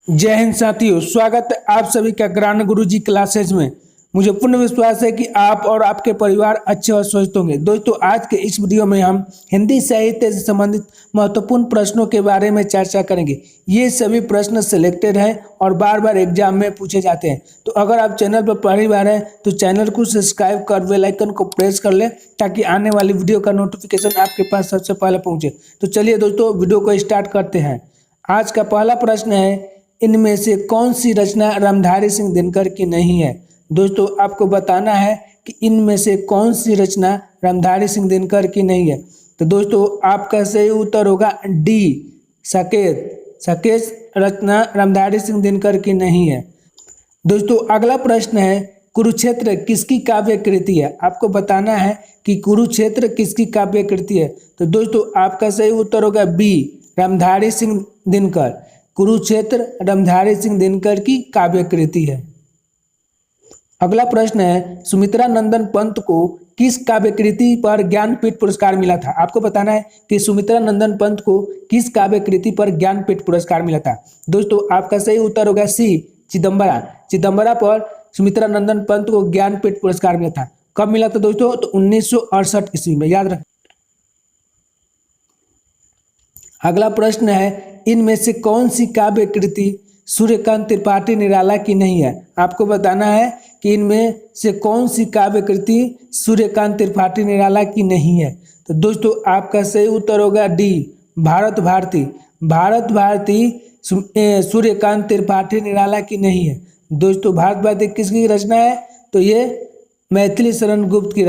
जय हिंद साथियों, स्वागत है आप सभी का ज्ञान गुरुजी क्लासेज में। मुझे पूर्ण विश्वास है कि आप और आपके परिवार अच्छे और स्वस्थ होंगे। दोस्तों, आज के इस वीडियो में हम हिंदी साहित्य से संबंधित महत्वपूर्ण प्रश्नों के बारे में चर्चा करेंगे। ये सभी प्रश्न सिलेक्टेड हैं और बार बार एग्जाम में पूछे जाते हैं। तो अगर आप चैनल पर पहली बार हैं तो चैनल को सब्सक्राइब कर बेल आइकन को प्रेस कर लें ताकि आने वाली वीडियो का नोटिफिकेशन आपके पास सबसे पहले पहुँचे। तो चलिए दोस्तों, वीडियो को स्टार्ट करते हैं। आज का पहला प्रश्न है, इनमें से कौन सी रचना रामधारी सिंह दिनकर की नहीं है। दोस्तों, आपको बताना है कि इनमें से कौन सी रचना रामधारी सिंह दिनकर की नहीं है। तो दोस्तों, आपका सही उत्तर होगा डी, साकेत। साकेत रचना रामधारी सिंह दिनकर की नहीं है। दोस्तों, अगला प्रश्न है, कुरुक्षेत्र किसकी काव्य कृति है। आपको बताना है कि कुरुक्षेत्र किसकी काव्य कृति है। तो दोस्तों, आपका सही उत्तर होगा बी, रामधारी सिंह दिनकर। कुरुक्षेत्र रामधारी सिंह दिनकर की काव्य कृति है। अगला प्रश्न है, सुमित्रा नंदन पंत को किस काव्य कृति पर ज्ञानपीठ पुरस्कार मिला था। आपको बताना है कि सुमित्रा नंदन पंत को किस काव्य कृति पर ज्ञानपीठ पुरस्कार मिला था। दोस्तों, आपका सही उत्तर होगा सी, चिदम्बरा। चिदम्बरा पर सुमित्रा नंदन पंत को ज्ञानपीठ पुरस्कार मिला था। कब मिला था दोस्तों? तो 1968 ईस्वी में, याद रखें। अगला प्रश्न है, इनमें से कौन सी काव्य कृति सूर्यकांत त्रिपाठी निराला की नहीं है। आपको बताना है कि इनमें से कौन सी काव्य कृति सूर्यकांत त्रिपाठी निराला की नहीं है। तो दोस्तों, आपका सही उत्तर होगा डी, भारत भारती। भारत भारती सूर्यकांत त्रिपाठी निराला की नहीं है। दोस्तों, भारत भारती किसकी रचना है? तो ये मैथिली शरण गुप्त की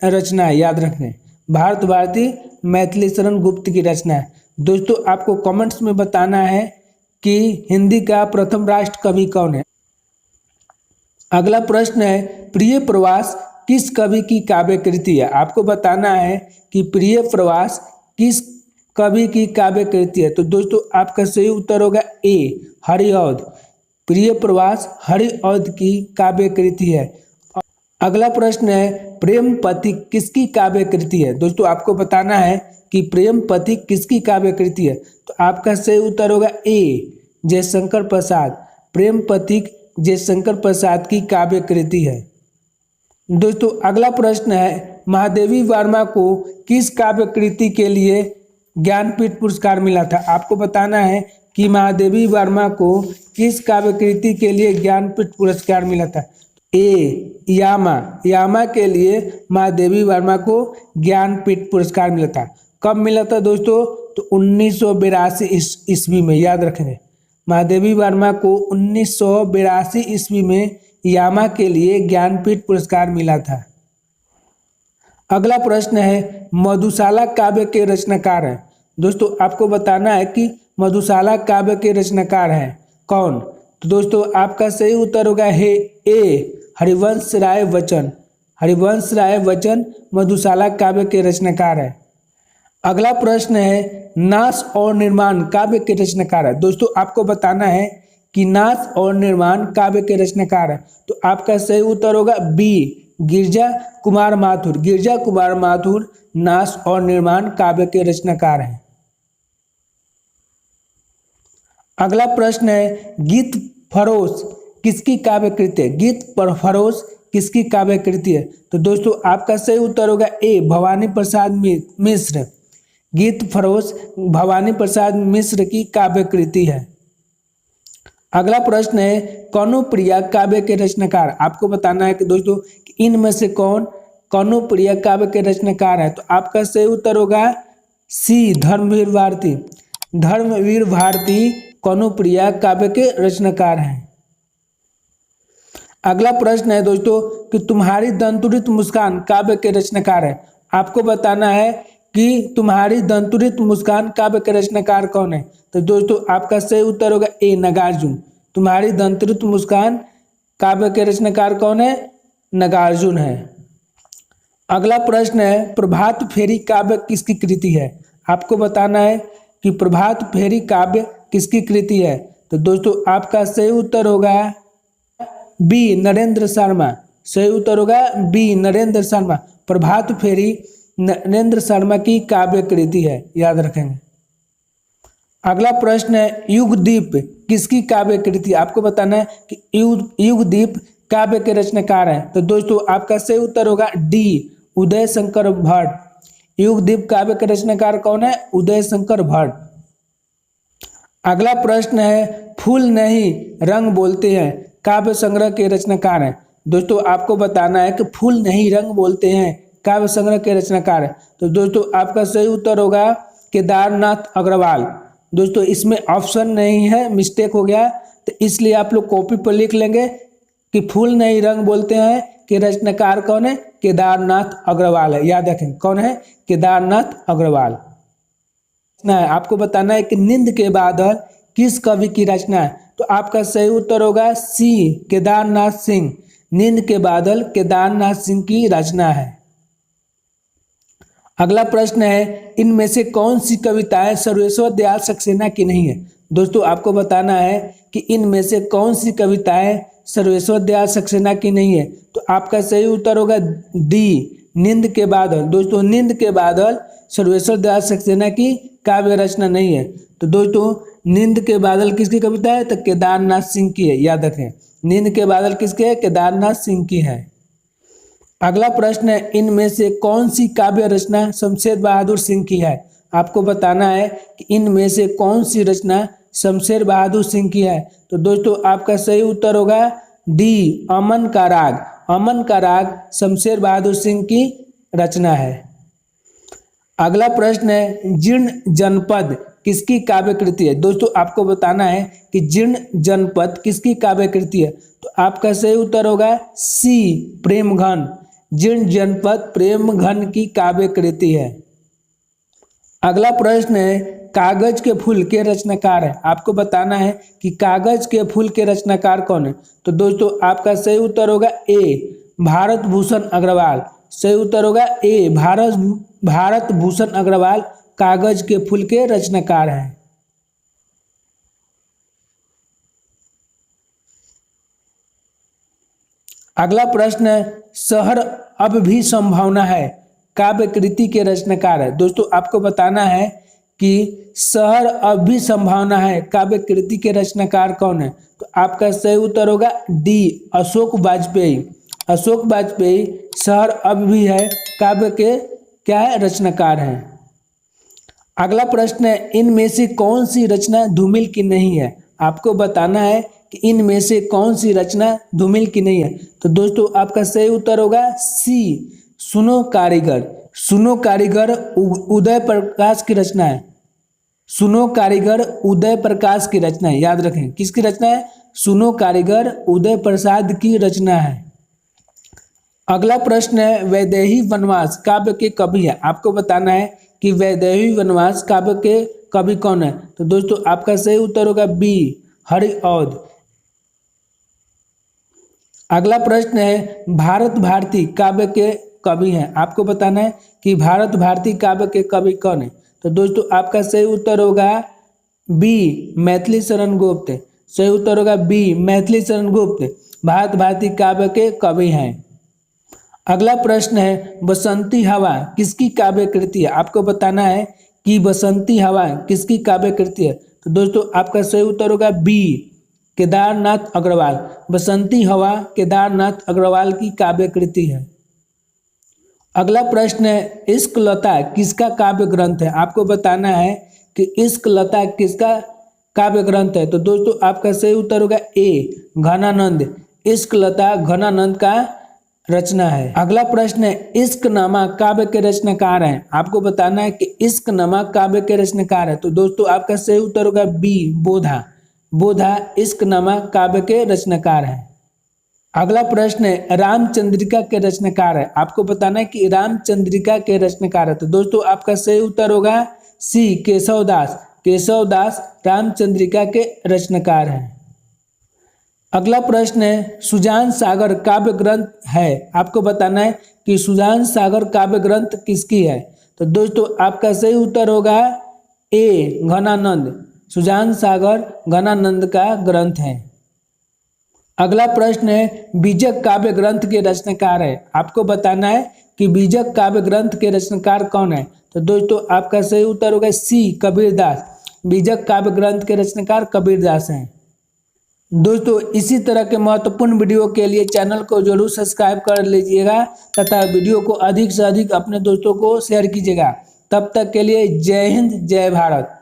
रचना है, याद रखें। भारत भारती मैथिली शरण गुप्त की रचना है। दोस्तों, आपको कमेंट्स में बताना है कि हिंदी का प्रथम राष्ट्र कवि कौन है। अगला प्रश्न है, प्रिय प्रवास किस कवि की काव्य कृति है। आपको बताना है कि प्रिय प्रवास किस कवि की काव्य कृति है। तो दोस्तों, आपका सही उत्तर होगा ए, हरिऔध। प्रिय प्रवास हरिऔध की काव्य कृति है। अगला प्रश्न है, प्रेम पथिक किसकी काव्य कृति है। दोस्तों, आपको बताना है कि प्रेम पथिक किसकी काव्य कृति है। तो आपका सही उत्तर होगा ए, जयशंकर प्रसाद। प्रेम पथिक जयशंकर प्रसाद की काव्य कृति है। दोस्तों, अगला प्रश्न है, महादेवी वर्मा को किस काव्य कृति के लिए ज्ञानपीठ पुरस्कार मिला था। आपको बताना है कि महादेवी वर्मा को किस काव्य कृति के लिए ज्ञानपीठ पुरस्कार मिला था। ए, यामा। यामा के लिए महादेवी वर्मा को ज्ञानपीठ पुरस्कार मिला था। कब मिला था दोस्तों? तो 1982 ईस्वी में, याद रखेंगे। महादेवी वर्मा को 1982 ईस्वी में यामा के लिए ज्ञानपीठ पुरस्कार मिला था। अगला प्रश्न है, मधुशाला काव्य के रचनाकार हैं। दोस्तों, आपको बताना है कि मधुशाला काव्य के रचनाकार हैं कौन। तो दोस्तों, आपका सही उत्तर होगा ए, हरिवंश राय बच्चन। हरिवंश राय बच्चन मधुशाला काव्य के रचनाकार है। अगला प्रश्न है, नाश और निर्माण काव्य के रचनाकार है। दोस्तों, आपको बताना है कि नाश और निर्माण काव्य के रचनाकार है। तो आपका सही उत्तर होगा बी, गिरिजा कुमार माथुर। गिरिजा कुमार माथुर नाश और निर्माण काव्य के रचनाकार हैं। अगला प्रश्न है, गीत फरोश किसकी काव्य कृति है। गीत फरोश किसकी काव्य कृति है। तो दोस्तों, आपका सही उत्तर होगा ए, भवानी प्रसाद मिश्र। गीत फरोश भवानी प्रसाद मिश्र की काव्य कृति है। अगला प्रश्न है, कौनुप्रिया काव्य के रचनाकार। आपको बताना है कि दोस्तों इनमें से कौन कौनुप्रिया काव्य के रचनाकार है। तो आपका सही उत्तर होगा सी, धर्मवीर भारती। धर्मवीर भारती कौनुप्रिया काव्य के रचनाकार हैं। अगला प्रश्न है दोस्तों कि तुम्हारी दंतुरित मुस्कान काव्य के रचनाकार है। आपको बताना है कि तुम्हारी दंतुरित मुस्कान काव्य के रचनाकार कौन है। तो दोस्तों, आपका सही उत्तर होगा ए, नागार्जुन। तुम्हारी दंतुरित मुस्कान काव्य के रचनाकार कौन है? नागार्जुन है। अगला प्रश्न है, प्रभात फेरी काव्य किसकी कृति है। आपको बताना है कि प्रभात फेरी काव्य किसकी कृति है। तो दोस्तों, आपका सही उत्तर होगा बी, नरेंद्र शर्मा। सही उत्तर होगा बी, नरेंद्र शर्मा। प्रभात फेरी नरेंद्र शर्मा की काव्य कृति है, याद रखेंगे। अगला प्रश्न है युगदीप किसकी काव्य कृति, आपको बताना है कि युगदीप काव्य के रचनाकार हैं। तो दोस्तों आपका सही उत्तर होगा डी, उदय शंकर भट्ट। युगदीप काव्य के रचनाकार कौन है? उदय शंकर भट्ट। अगला प्रश्न है फूल नहीं रंग बोलते हैं काव्य संग्रह के रचनाकार हैं। दोस्तों आपको बताना है कि फूल नहीं रंग बोलते हैं काव्य संग्रह के रचनाकार हैं। तो दोस्तों आपका सही उत्तर होगा केदारनाथ अग्रवाल। दोस्तों इसमें ऑप्शन नहीं है, मिस्टेक हो गया, तो इसलिए आप लोग कॉपी पर लिख लेंगे कि फूल नहीं रंग बोलते हैं कि रचनाकार कौन है? केदारनाथ अग्रवाल है। याद रखें कौन है? केदारनाथ अग्रवाल। आपको बताना है कि नींद के बादल किस कवि की रचना है। तो आपका सही उत्तर होगा सी, केदारनाथ सिंह। नींद के बादल केदारनाथ सिंह की रचना है। अगला प्रश्न है इनमें से कौन सी कविताएं सर्वेश्वर दयाल सक्सेना की नहीं है। दोस्तों आपको बताना है कि इनमें से कौन सी कविताएं सर्वेश्वर दयाल सक्सेना की नहीं है। तो आपका सही उत्तर होगा डी, नींद के बादल। दोस्तों नींद के बादल सर्वेश्वर दयाल सक्सेना की काव्य रचना नहीं है। तो दोस्तों नींद के बादल किसकी कविता है? तो केदारनाथ सिंह की है। याद रखें नींद के बादल किसके है? केदारनाथ सिंह की है। अगला प्रश्न है इनमें से कौन सी काव्य रचना शमशेर बहादुर सिंह की है। आपको बताना है कि इनमें से कौन सी रचना शमशेर बहादुर सिंह की है। तो दोस्तों आपका सही उत्तर होगा डी, अमन का राग। अमन का राग शमशेर बहादुर सिंह की रचना है। अगला प्रश्न है जीर्ण जनपद किसकी काव्य कृति है। दोस्तों आपको बताना है कि जीर्ण जनपद किसकी काव्य कृति है। तो आपका सही उत्तर होगा सी, प्रेमघन। जीर्ण जनपद प्रेमघन की काव्य कृति है। अगला प्रश्न है कागज के फूल के रचनाकार है। आपको बताना है कि कागज के फूल के रचनाकार कौन है। तो दोस्तों आपका सही उत्तर होगा ए, भारत भूषण अग्रवाल। सही उत्तर होगा ए, भारत भूषण अग्रवाल कागज के फूल के रचनाकार हैं। अगला प्रश्न है शहर अब भी संभावना है काव्य कृति के रचनाकार है। दोस्तों आपको बताना है कि शहर अब भी संभावना है काव्य कृति के रचनाकार कौन है। तो आपका सही उत्तर होगा डी, अशोक वाजपेयी। अशोक वाजपेयी शहर अब भी है काव्य के क्या है? रचनाकार हैं। अगला प्रश्न है इनमें से कौन सी रचना धूमिल की नहीं है। आपको बताना है कि इनमें से कौन सी रचना धूमिल की नहीं है। तो दोस्तों आपका सही उत्तर होगा सी, सुनो कारीगर। सुनो कारीगर उदय प्रकाश की रचना है। सुनो कारीगर उदय प्रकाश की रचना है। याद रखें किसकी रचना है? सुनो कारीगर उदय प्रसाद की रचना है। अगला प्रश्न है वैदेही वनवास काव्य के कवि है। आपको बताना है कि वैदेही वनवास काव्य के कवि कौन है। तो दोस्तों आपका सही उत्तर होगा बी, हरिऔध। अगला प्रश्न है भारत भारती काव्य के कवि हैं। आपको बताना है कि भारत भारती काव्य के कवि कौन है। तो दोस्तों आपका सही उत्तर होगा बी, मैथिली शरण गुप्त। सही उत्तर होगा बी, मैथिली शरण गुप्त भारत भारती काव्य के कवि हैं। अगला प्रश्न है बसंती हवा किसकी काव्य कृति है। आपको बताना है कि बसंती हवा किसकी काव्य कृति है। तो दोस्तों आपका सही उत्तर होगा बी, केदारनाथ अग्रवाल। बसंती हवा केदारनाथ अग्रवाल की काव्य कृति है। अगला प्रश्न है इश्क लता किसका काव्य ग्रंथ है। आपको बताना है कि इश्क लता किसका काव्य ग्रंथ है। तो दोस्तों आपका सही उत्तर होगा ए, घनानंद। इश्क लता घनानंद का रचना है। अगला प्रश्न है इश्कनामा काव्य के रचनाकार हैं। आपको बताना है कि इश्कनामा काव्य के रचनाकार है। तो दोस्तों आपका सही उत्तर होगा बी, बोधा। बोधा इश्कनामा काव्य के रचनाकार हैं। अगला प्रश्न है रामचंद्रिका के रचनाकार है। आपको बताना है कि रामचंद्रिका के रचनाकार है। तो दोस्तों आपका सही उत्तर होगा सी, केशवदास। केशवदास रामचंद्रिका के रचनाकार हैं। अगला प्रश्न है सुजान सागर काव्य ग्रंथ है। आपको बताना है कि सुजान सागर काव्य ग्रंथ किसकी है। तो दोस्तों आपका सही उत्तर होगा ए, घनानंद। सुजान सागर घनानंद का ग्रंथ है। अगला प्रश्न है बीजक काव्य ग्रंथ के रचनाकार है। आपको बताना है कि बीजक काव्य ग्रंथ के रचनाकार कौन है। तो दोस्तों आपका सही उत्तर होगा सी, कबीरदास। बीजक काव्य ग्रंथ के रचनाकार कबीरदास हैं। दोस्तों इसी तरह के महत्वपूर्ण वीडियो के लिए चैनल को जरूर सब्सक्राइब कर लीजिएगा तथा वीडियो को अधिक से अधिक अपने दोस्तों को शेयर कीजिएगा। तब तक के लिए जय हिंद, जय भारत।